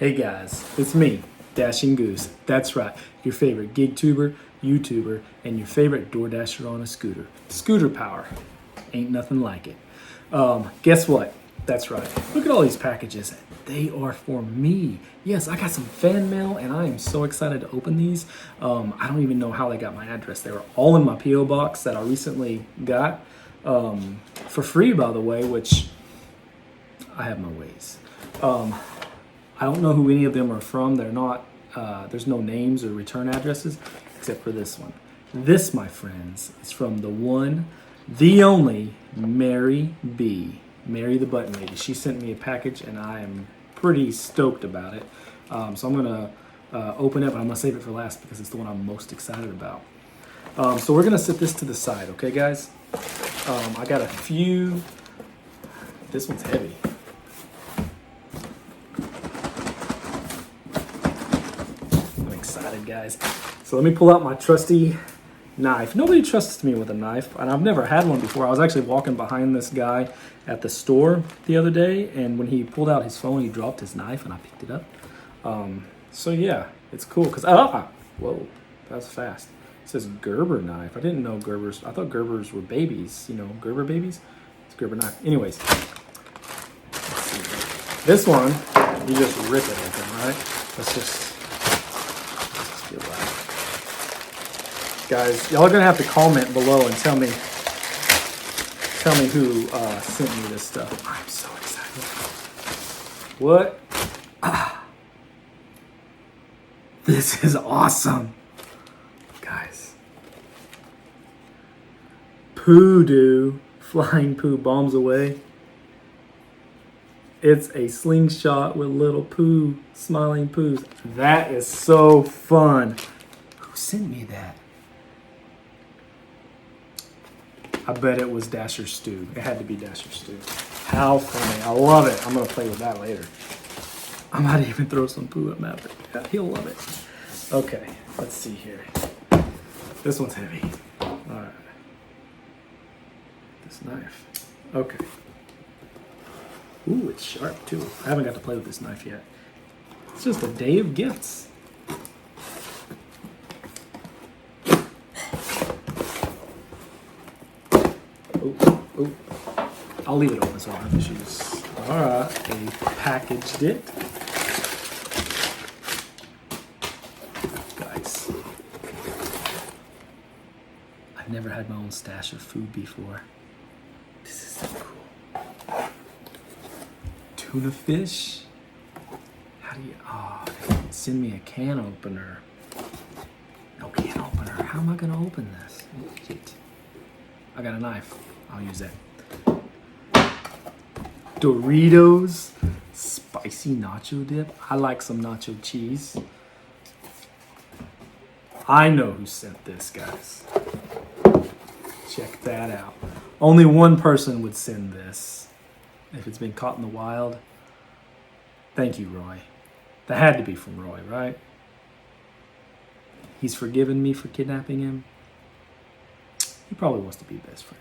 Hey guys, it's me, Dashing.Goose. That's right, your favorite gig tuber, YouTuber, and your favorite DoorDasher on a scooter. Scooter power. Ain't nothing like it. Guess what? That's right. Look at all these packages. They are for me. Yes, I got some fan mail and I am so excited to open these. I don't even know how they got my address. They were all in my P.O. box that I recently got for free, by the way, which I have my ways. I don't know who any of them are from. They're not, there's no names or return addresses except for this one. This, my friends, is from the one, the only Mary B. Mary the Button Lady. She sent me a package and I am pretty stoked about it. So I'm gonna open it, but I'm gonna save it for last because it's the one I'm most excited about. So we're gonna set this to the side, okay guys? I got a few, this one's heavy. Excited, guys. So let me pull out my trusty knife. Nobody trusts me with a knife, and I've never had one before. I was actually walking behind this guy at the store the other day, and when he pulled out his phone, he dropped his knife, and I picked it up. So yeah, it's cool because whoa, that was fast. It says Gerber knife. I didn't know Gerbers. I thought Gerbers were babies. You know, Gerber babies. It's Gerber knife. Anyways, let's see. This one, you just rip it open, right? Let's just. Guys, y'all are gonna have to comment below and tell me who sent me this stuff. I'm so excited. What? This is awesome, guys. Poo doo, flying poo bombs away. It's a slingshot with little poo, smiling poos. That is so fun. Who sent me that? I bet it was Dasher Stew. It had to be Dasher Stew. How funny. I love it. I'm going to play with that later. I might even throw some poo at Maverick. Yeah, he'll love it. Okay, let's see here. This one's heavy. All right. This knife. Okay. Ooh, it's sharp too. I haven't got to play with this knife yet. It's just a day of gifts. Oh, I'll leave it open so I don't have issues. All right, they packaged it. Guys, I've never had my own stash of food before. This is so cool. Tuna fish. How do you, they didn't send me a can opener. No can opener. How am I gonna open this? Shit. I got a knife. I'll use that. Doritos spicy nacho dip. I like some nacho cheese. I know who sent this, guys. Check that out. Only one person would send this if it's been caught in the wild. Thank you, Roy. That had to be from Roy, right? He's forgiven me for kidnapping him. He probably wants to be best friends.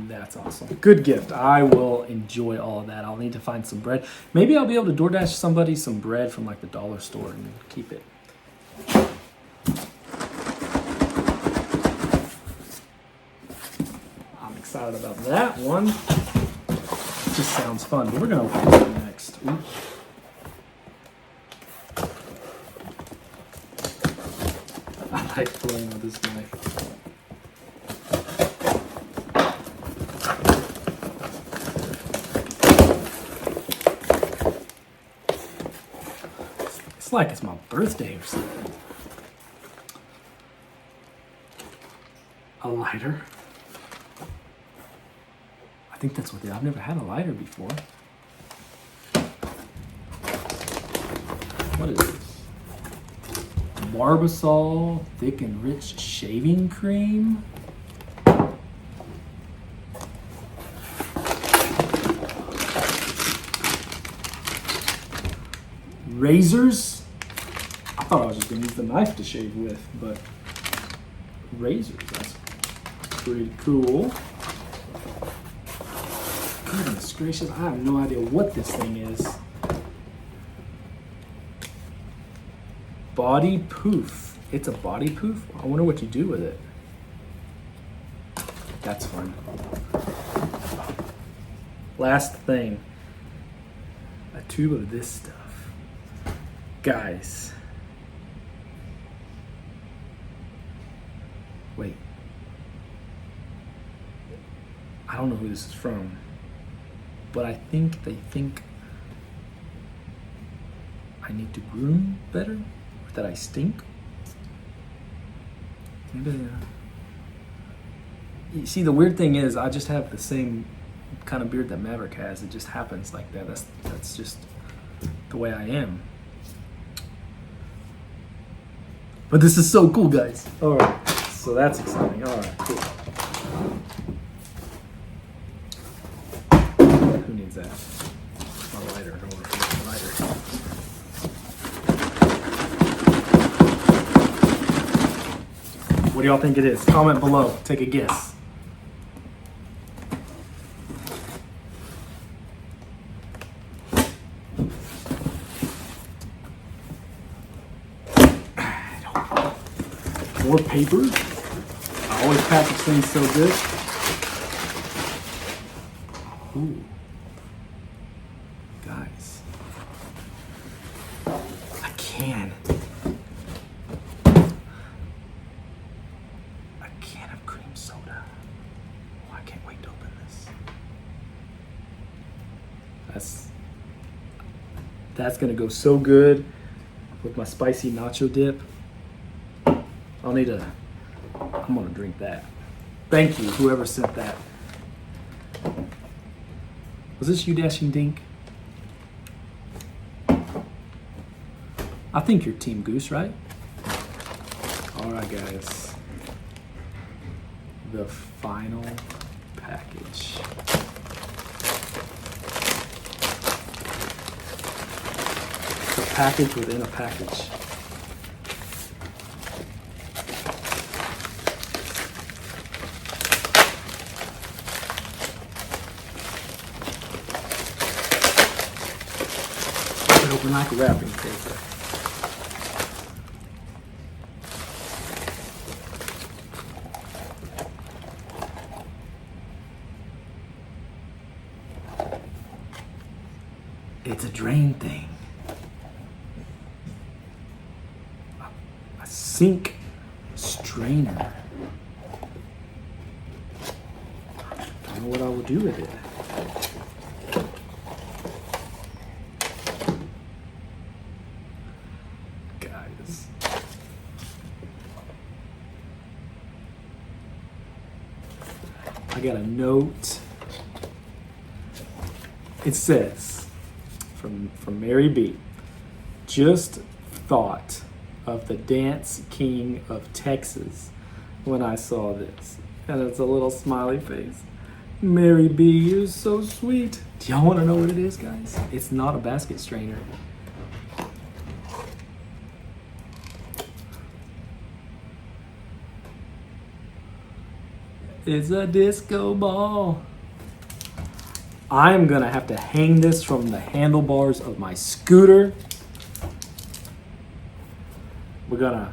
That's awesome. Good gift. I will enjoy all of that. I'll need to find some bread. Maybe I'll be able to DoorDash somebody some bread from like the dollar store and keep it. I'm excited about that one. It just sounds fun. But we're going to open this one next. Ooh. I like playing with this knife. It's like it's my birthday or something. A lighter. I think that's what I've never had a lighter before. What is this? Barbasol thick and rich shaving cream. Razors. I thought I was just gonna use the knife to shave with, but razors, that's pretty cool. Goodness gracious, I have no idea what this thing is. Body poof. It's a body poof? I wonder what you do with it. That's fun. Last thing. A tube of this stuff. Guys. Wait. I don't know who this is from, but I think they think I need to groom better, or that I stink. Maybe. You see, the weird thing is, I just have the same kind of beard that Maverick has. It just happens like that. That's just the way I am. But this is so cool, guys. All right, so that's exciting. All right, cool. Who needs that? My lighter. I don't want to forget my lighter. What do y'all think it is? Comment below. Take a guess. More paper. I always package things so good. Ooh. Guys. A can. A can of cream soda. Oh, I can't wait to open this. That's gonna go so good with my spicy nacho dip. I'm gonna drink that. Thank you, whoever sent that. Was this you, Dashing Dink? I think you're Team Goose, right? All right, guys. The final package. It's a package within a package. Open like wrapping paper. It's a drain thing. A sink strainer. I don't know what I will do with it. I got a note. It says, from Mary B, just thought of the dance king of Texas when I saw this. And it's a little smiley face. Mary B, you're so sweet. Do y'all want to know what it is, guys? It's not a basket strainer. It's a disco ball. I'm gonna have to hang this from the handlebars of my scooter. We're gonna